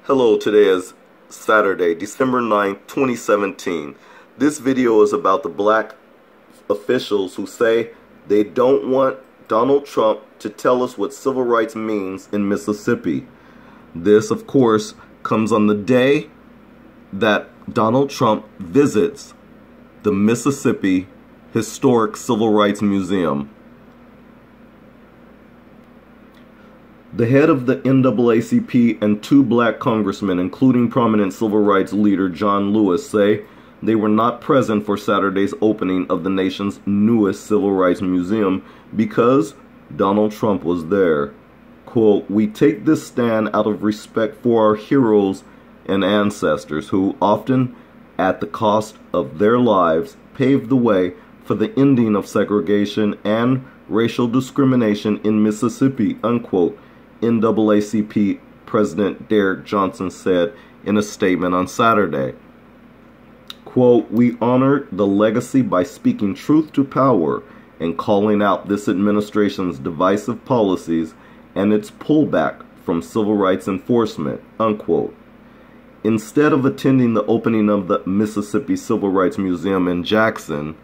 Hello, today is Saturday, December 9th, 2017. This video is about the black officials who say they don't want Donald Trump to tell us what civil rights means in Mississippi. This, of course, comes on the day that Donald Trump visits the Mississippi Historic Civil Rights Museum. The head of the NAACP and two black congressmen, including prominent civil rights leader John Lewis, say they were not present for Saturday's opening of the nation's newest civil rights museum because Donald Trump was there. Quote, "We take this stand out of respect for our heroes and ancestors who, often at the cost of their lives, paved the way for the ending of segregation and racial discrimination in Mississippi," unquote. NAACP President Derrick Johnson said in a statement on Saturday. Quote, "We honored the legacy by speaking truth to power and calling out this administration's divisive policies and its pullback from civil rights enforcement," unquote. Instead of attending the opening of the Mississippi Civil Rights Museum in Jackson,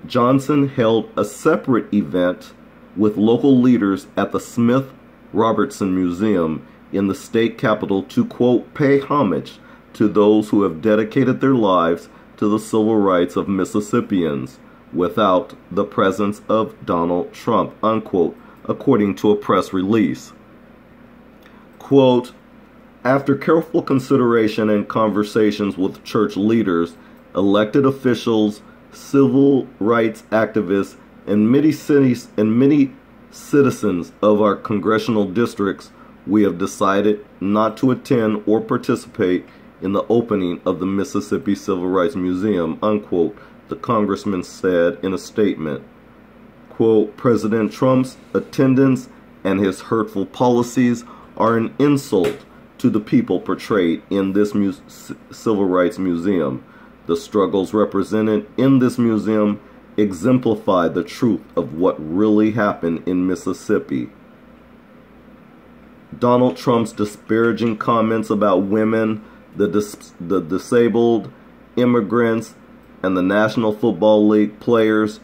Johnson held a separate event with local leaders at the Smith Robertson Museum in the state capital to, quote, "pay homage to those who have dedicated their lives to the civil rights of Mississippians without the presence of Donald Trump," unquote, according to a press release. Quote, "After careful consideration and conversations with church leaders, elected officials, civil rights activists, and many citizens of our congressional districts, we have decided not to attend or participate in the opening of the Mississippi Civil Rights Museum," unquote, the congressman said in a statement. Quote, "President Trump's attendance and his hurtful policies are an insult to the people portrayed in this Civil Rights Museum. The struggles represented in this museum exemplify the truth of what really happened in Mississippi." Donald Trump's disparaging comments about women, the disabled, immigrants, and the National Football League players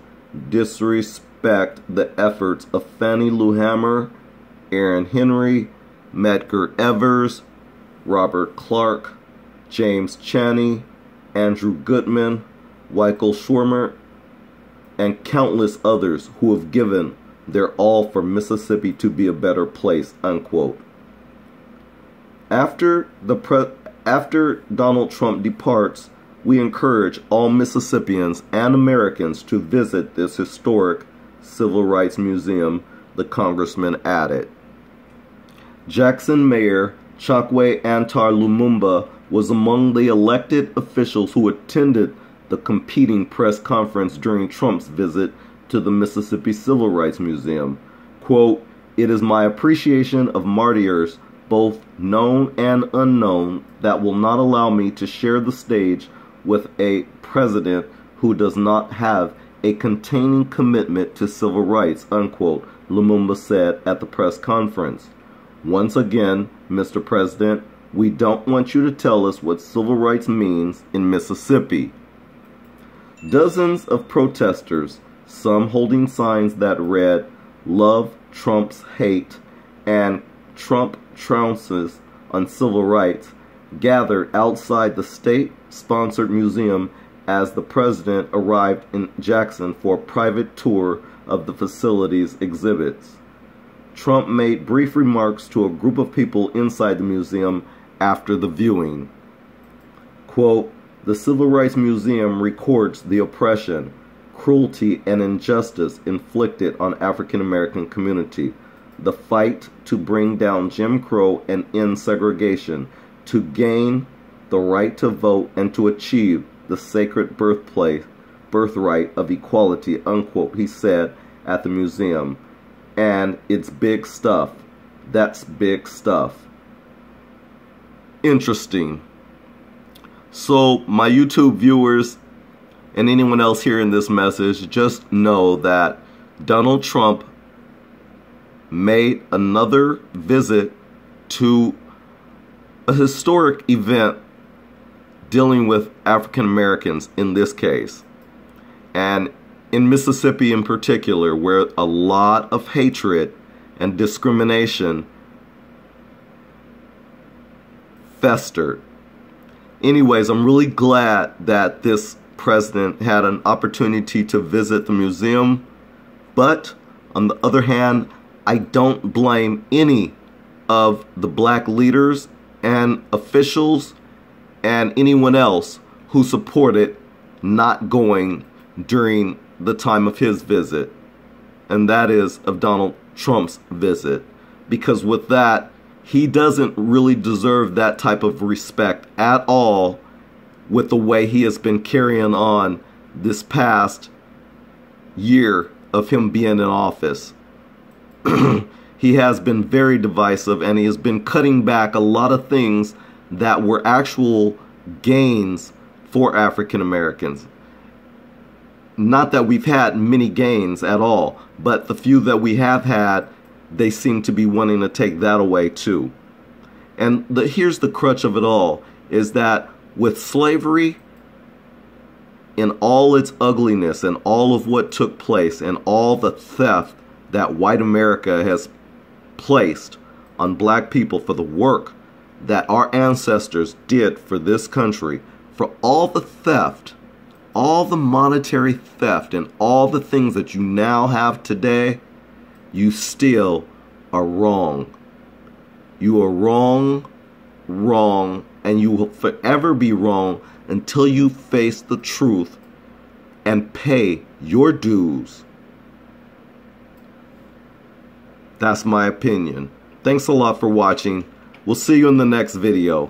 disrespect the efforts of Fannie Lou Hamer, Aaron Henry, Medgar Evers, Robert Clark, James Chaney, Andrew Goodman, Michael Schwimmer, and countless others who have given their all for Mississippi to be a better place," unquote. After Donald Trump departs, we encourage all Mississippians and Americans to visit this historic civil rights museum, the congressman added. Jackson Mayor Chokwe Antar Lumumba was among the elected officials who attended the competing press conference during Trump's visit to the Mississippi Civil Rights Museum. Quote, "It is my appreciation of martyrs, both known and unknown, that will not allow me to share the stage with a president who does not have a containing commitment to civil rights," unquote, Lumumba said at the press conference. "Once again, Mr. President, we don't want you to tell us what civil rights means in Mississippi." Dozens of protesters, some holding signs that read, "Love Trump's hate" and "Trump trounces on civil rights," gathered outside the state-sponsored museum as the president arrived in Jackson for a private tour of the facility's exhibits. Trump made brief remarks to a group of people inside the museum after the viewing. Quote, "The Civil Rights Museum records the oppression, cruelty, and injustice inflicted on African American community, the fight to bring down Jim Crow and end segregation, to gain the right to vote, and to achieve the sacred birthright of equality," unquote, he said at the museum. "And it's big stuff. That's big stuff." Interesting. So, my YouTube viewers and anyone else hearing this message, just know that Donald Trump made another visit to a historic event dealing with African Americans in this case, and in Mississippi in particular, where a lot of hatred and discrimination festered. Anyways, I'm really glad that this president had an opportunity to visit the museum, but on the other hand, I don't blame any of the black leaders and officials and anyone else who supported not going during the time of his visit, and that is of Donald Trump's visit, because with that, he doesn't really deserve that type of respect at all with the way he has been carrying on this past year of him being in office. He has been very divisive, and he has been cutting back a lot of things that were actual gains for African Americans. Not that we've had many gains at all, but the few that we have had, they seem to be wanting to take that away too. And here's the crutch of it all, is that with slavery in all its ugliness and all of what took place and all the theft that white America has placed on black people for the work that our ancestors did for this country, for all the theft, all the monetary theft, and all the things that you now have today, you still are wrong. You are wrong, and you will forever be wrong until you face the truth and pay your dues. That's my opinion. Thanks a lot for watching. We'll see you in the next video.